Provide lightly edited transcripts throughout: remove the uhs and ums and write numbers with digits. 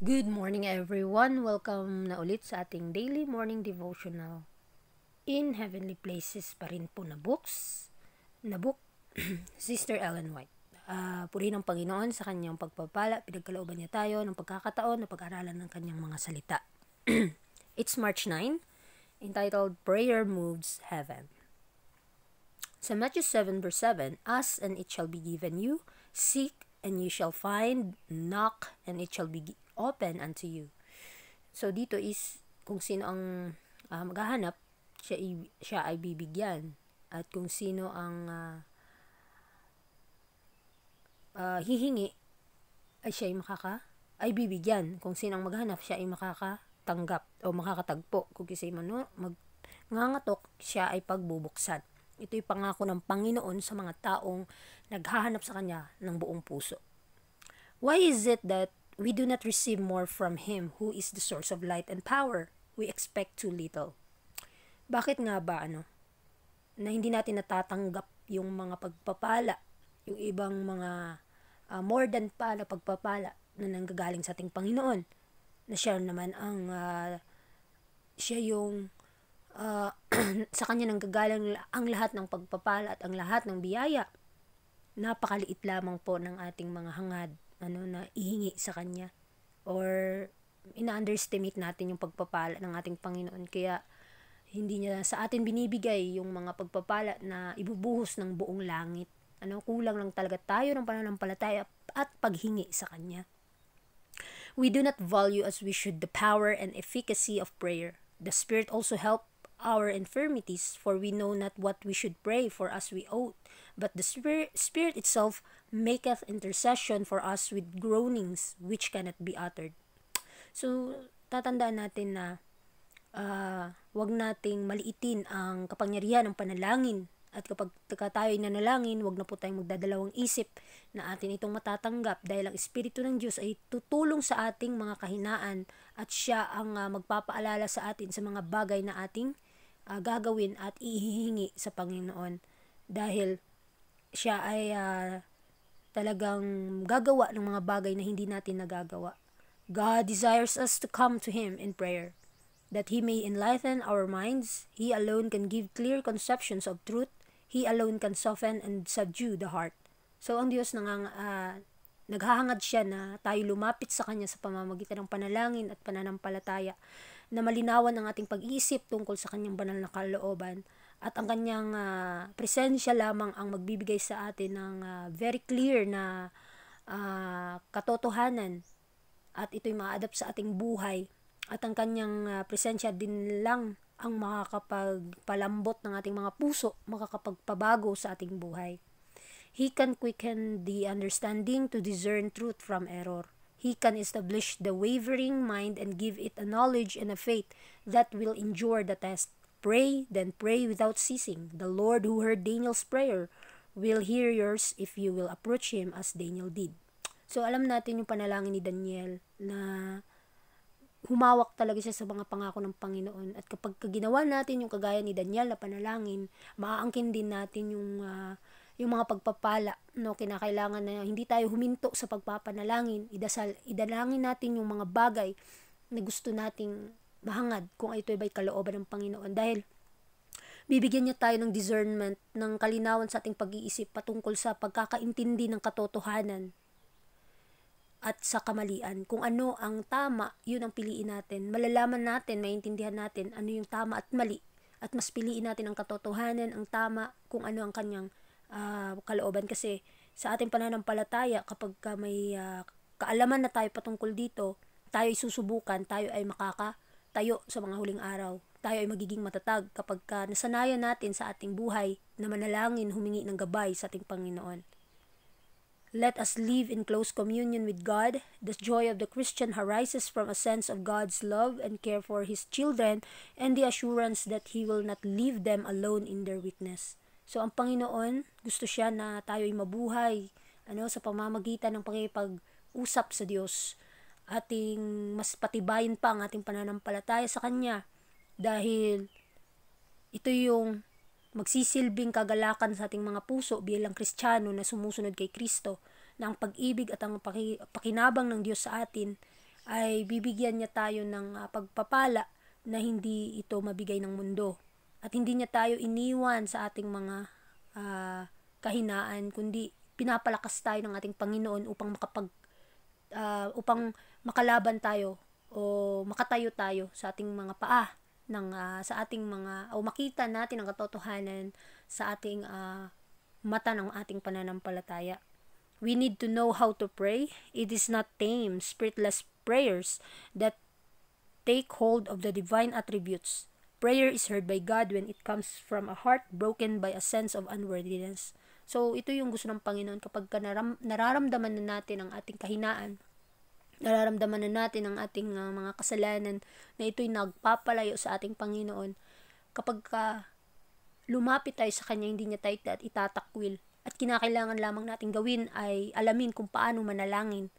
Good morning everyone! Welcome na ulit sa ating daily morning devotional. In Heavenly Places pa rin po na book, Sister Ellen White. Purihin ang Panginoon sa kanyang pagpapala, pinagkalooban niya tayo ng pagkakataon na pag-aralan ng kanyang mga salita. It's March 9, entitled Prayer Moves Heaven. Sa Matthew 7 verse 7, Ask and it shall be given you, seek and you shall find, knock and it shall be open unto you. So dito is kung sino ang maghahanap, siya ay bibigyan, at kung sino ang hihingi ay siya ay bibigyan. Kung sino ang maghanap, siya ay makakatanggap o makakatagpo. Kung kasi mangangatok, siya ay pagbubuksan. Ito'y pangako ng Panginoon sa mga taong naghahanap sa Kanya ng buong puso. Why is it that we do not receive more from Him who is the source of light and power? We expect too little. Bakit nga ba na hindi natin natatanggap yung mga pagpapala, yung ibang mga more than pa na pagpapala na nanggagaling sa ating Panginoon? Na siya naman ang siya yung sa Kanya nanggagaling ang lahat ng pagpapala at ang lahat ng biyaya. Napakaliit lamang po ng ating mga hangad na ihingi sa Kanya, or ina-underestimate natin yung pagpapala ng ating Panginoon, kaya hindi niya sa atin binibigay yung mga pagpapala na ibubuhos ng buong langit. Kulang lang talaga tayo ng pananampalataya at paghingi sa Kanya. We do not value as we should the power and efficacy of prayer. The Spirit also help our infirmities, for we know not what we should pray for as we ought, but the Spirit itself maketh intercession for us with groanings which cannot be uttered. So, tatandaan natin na wag nating maliitin ang kapangyarihan ng panalangin. At kapag tayo nanalangin, wag na po tayong magdadalawang isip na atin itong matatanggap, dahil ang Espiritu ng Diyos ay tutulong sa ating mga kahinaan at siya ang magpapaalala sa atin sa mga bagay na ating gagawin at ihihingi sa Panginoon, dahil siya ay talagang gagawa ng mga bagay na hindi natin nagagawa. God desires us to come to Him in prayer, that He may enlighten our minds. He alone can give clear conceptions of truth. He alone can soften and subdue the heart. So, ang Diyos naghahangad siya na tayo lumapit sa Kanya sa pamamagitan ng panalangin at pananampalataya, na malinawan ang ating pag-iisip tungkol sa Kanyang banal na kalooban, at ang Kanyang presensya lamang ang magbibigay sa atin ng very clear na katotohanan, at ito'y ma-adapt sa ating buhay, at ang Kanyang presensya din lang ang makakapagpalambot ng ating mga puso, makakapagpabago sa ating buhay. He can quicken the understanding to discern truth from error. He can establish the wavering mind and give it a knowledge and a faith that will endure the test. Pray, then pray without ceasing. The Lord who heard Daniel's prayer will hear yours if you will approach Him as Daniel did. So, alam natin yung panalangin ni Daniel na humawak talaga siya sa mga pangako ng Panginoon. At kapag ginawa natin yung kagaya ni Daniel na panalangin, maaangkin din natin yung mga pagpapala, kinakailangan na hindi tayo huminto sa pagpapanalangin. Idalangin natin yung mga bagay na gusto nating mahangad, kung ito ay kalooban ng Panginoon, dahil bibigyan niya tayo ng discernment, ng kalinawan sa ating pag-iisip patungkol sa pagkakaintindi ng katotohanan at sa kamalian. Kung ano ang tama, yun ang piliin natin. Malalaman natin, maintindihan natin ano yung tama at mali, at mas piliin natin ang katotohanan, ang tama, kung ano ang Kanyang kalooban. Kasi sa ating pananampalataya, kapag may kaalaman na tayo patungkol dito, tayo ay susubukan, tayo ay makakatayo sa mga huling araw. Tayo ay magiging matatag kapag nasanayan natin sa ating buhay na manalangin, humingi ng gabay sa ating Panginoon. Let us live in close communion with God. The joy of the Christian arises from a sense of God's love and care for His children, and the assurance that He will not leave them alone in their weakness. So, ang Panginoon, gusto siya na tayo ay mabuhay sa pamamagitan ng pakikipag-usap sa Diyos. Ating mas patibayin pa ang ating pananampalataya sa Kanya, dahil ito yung magsisilbing kagalakan sa ating mga puso bilang Kristiyano na sumusunod kay Kristo, na ang pag-ibig at ang pakinabang ng Diyos sa atin ay bibigyan niya tayo ng pagpapala na hindi ito mabigay ng mundo. At hindi niya tayo iniwan sa ating mga kahinaan, kundi pinapalakas tayo ng ating Panginoon upang makalaban tayo o makatayo tayo sa ating mga paa sa ating mga o makita natin ang katotohanan sa ating mata ng ating pananampalataya. We need to know how to pray. It is not tame, spiritless prayers that take hold of the divine attributes. Prayer is heard by God when it comes from a heart broken by a sense of unworthiness. So, ito yung gusto ng Panginoon kapag nararamdaman na natin ang ating kahinaan, nararamdaman na natin ang ating mga kasalanan na ito'y nagpapalayo sa ating Panginoon. Kapag lumapit tayo sa Kanya, hindi niya tayo itatakwil. At kinakailangan lamang natin gawin ay alamin kung paano manalangin.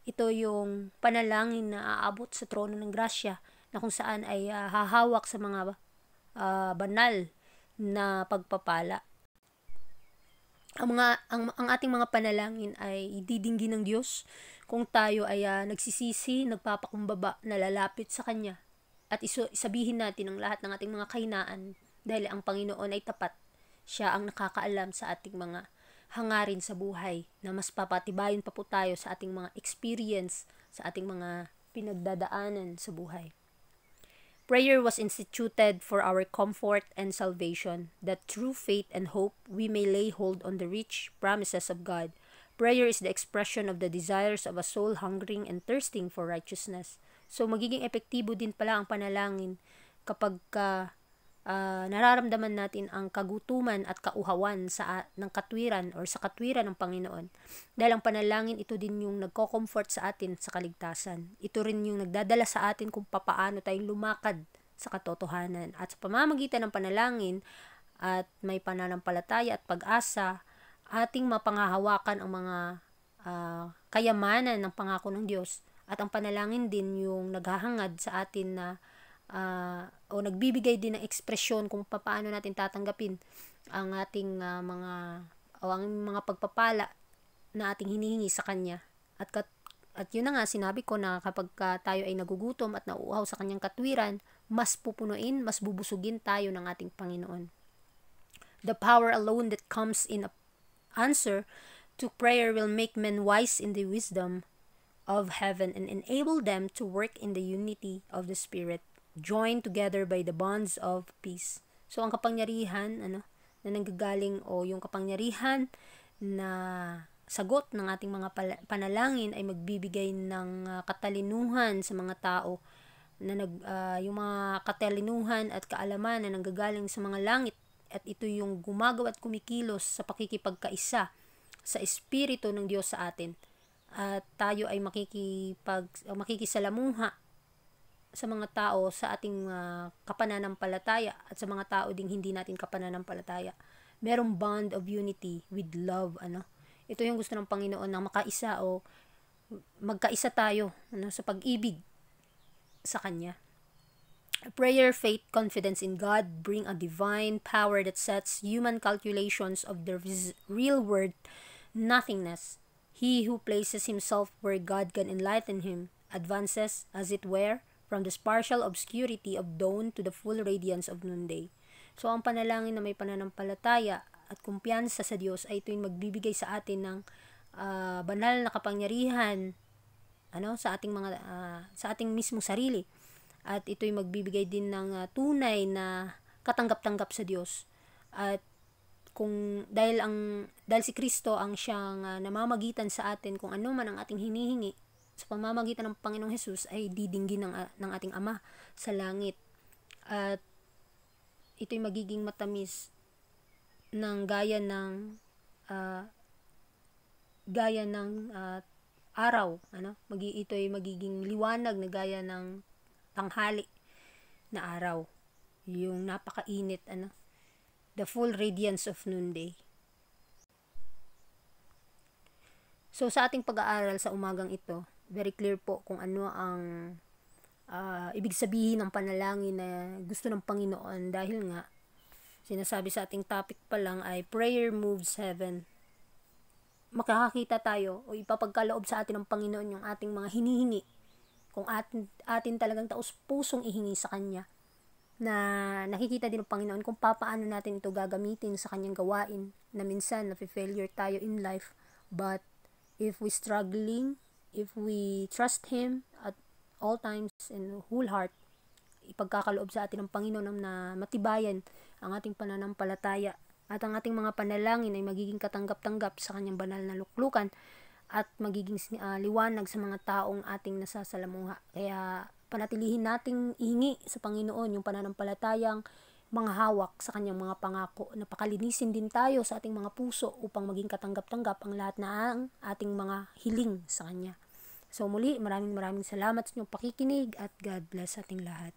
Ito yung panalangin na aabot sa trono ng grasya na kung saan ay hahawak sa mga banal na pagpapala. Ang ating mga panalangin ay didinggin ng Diyos kung tayo ay nagsisisi, nagpapakumbaba, nalalapit sa Kanya. At sabihin natin ang lahat ng ating mga kahinaan dahil ang Panginoon ay tapat. Siya ang nakakaalam sa ating mga hangarin sa buhay na mas papatibayin pa po tayo sa ating mga experience, sa ating mga pinagdadaanan sa buhay. Prayer was instituted for our comfort and salvation, that through faith and hope we may lay hold on the rich promises of God. Prayer is the expression of the desires of a soul hungering and thirsting for righteousness. So, magiging epektibo din pala ang panalangin kapag nararamdaman natin ang kagutuman at kauhawan ng katwiran or sa katwiran ng Panginoon. Dahil ang panalangin, ito din yung nagko-comfort sa atin sa kaligtasan. Ito rin yung nagdadala sa atin kung papaano tayong lumakad sa katotohanan. At sa pamamagitan ng panalangin at may pananampalataya at pag-asa, ating mapanghahawakan ang mga kayamanan ng pangako ng Diyos. At ang panalangin din yung naghahangad sa atin na o nagbibigay din ng ekspresyon kung paano natin tatanggapin ang ating ang mga pagpapala na ating hinihingi sa Kanya. At yun na nga, sinabi ko na kapag tayo ay nagugutom at nauuhaw sa Kanyang katwiran, mas pupunuin, mas bubusugin tayo ng ating Panginoon. The power alone that comes in answer to prayer will make men wise in the wisdom of heaven and enable them to work in the unity of the Spirit, joined together by the bonds of peace. So, ang kapangyarihan, na nanggagaling o yung kapangyarihan na sagot ng ating mga panalangin ay magbibigay ng katalinuhan sa mga tao na yung mga katalinuhan at kaalaman na nanggagaling sa mga langit, at ito yung gumagawa at kumikilos sa pakikipagkaisa sa Espiritu ng Diyos sa atin. At tayo ay makikisalamuha sa mga tao sa ating kapananampalataya at sa mga tao ding hindi natin kapananampalataya. Merong bond of unity with love. Ito yung gusto ng Panginoon na makaisa o magkaisa tayo sa pag-ibig sa Kanya. Prayer, faith, confidence in God bring a divine power that sets human calculations of the real world nothingness. He who places himself where God can enlighten him advances, as it were, from the partial obscurity of dawn to the full radiance of noonday. So, ang panalangin na may pananampalataya at kumpiyansa sa Diyos ay ito yung magbibigay sa atin ng banal na kapangyarihan sa ating mismong sarili. At ito yung magbibigay din ng tunay na katanggap-tanggap sa Diyos. At dahil si Kristo ang siyang namamagitan sa atin kung ano man ang ating hinihingi, sa pamamagitan ng Panginoong Hesus ay didinggin ng ating Ama sa langit. At ito'y magiging matamis ng gaya ng araw. Ito'y magiging liwanag na gaya ng tanghali na araw. Yung napakainit, the full radiance of noonday. So, sa ating pag-aaral sa umagang ito, very clear po kung ano ang ibig sabihin ng panalangin na gusto ng Panginoon, dahil nga sinasabi sa ating topic pa lang ay prayer moves heaven. Makakakita tayo o ipapagkaloob sa atin ng Panginoon yung ating mga hinihingi kung atin talagang taus-pusong ihingi sa Kanya, na nakikita din ng Panginoon kung paano natin ito gagamitin sa Kanyang gawain, na minsan nafe-failure tayo in life, but if we struggling, if we trust Him at all times and whole heart, ipagkakaloob sa atin ng Panginoon na matibayan ang ating pananampalataya at ang ating mga panalangin ay magiging katanggap-tanggap sa Kanyang banal na luklukan at magiging liwanag sa mga taong ating nasasalamuha. Kaya panatilihin nating ihingi sa Panginoon yung pananampalatayang mga hawak sa Kanyang mga pangako. Napakalinisin din tayo sa ating mga puso upang maging katanggap-tanggap ang lahat ng ating mga hiling sa Kanya. So muli, maraming salamat sa inyong pakikinig at God bless ating lahat.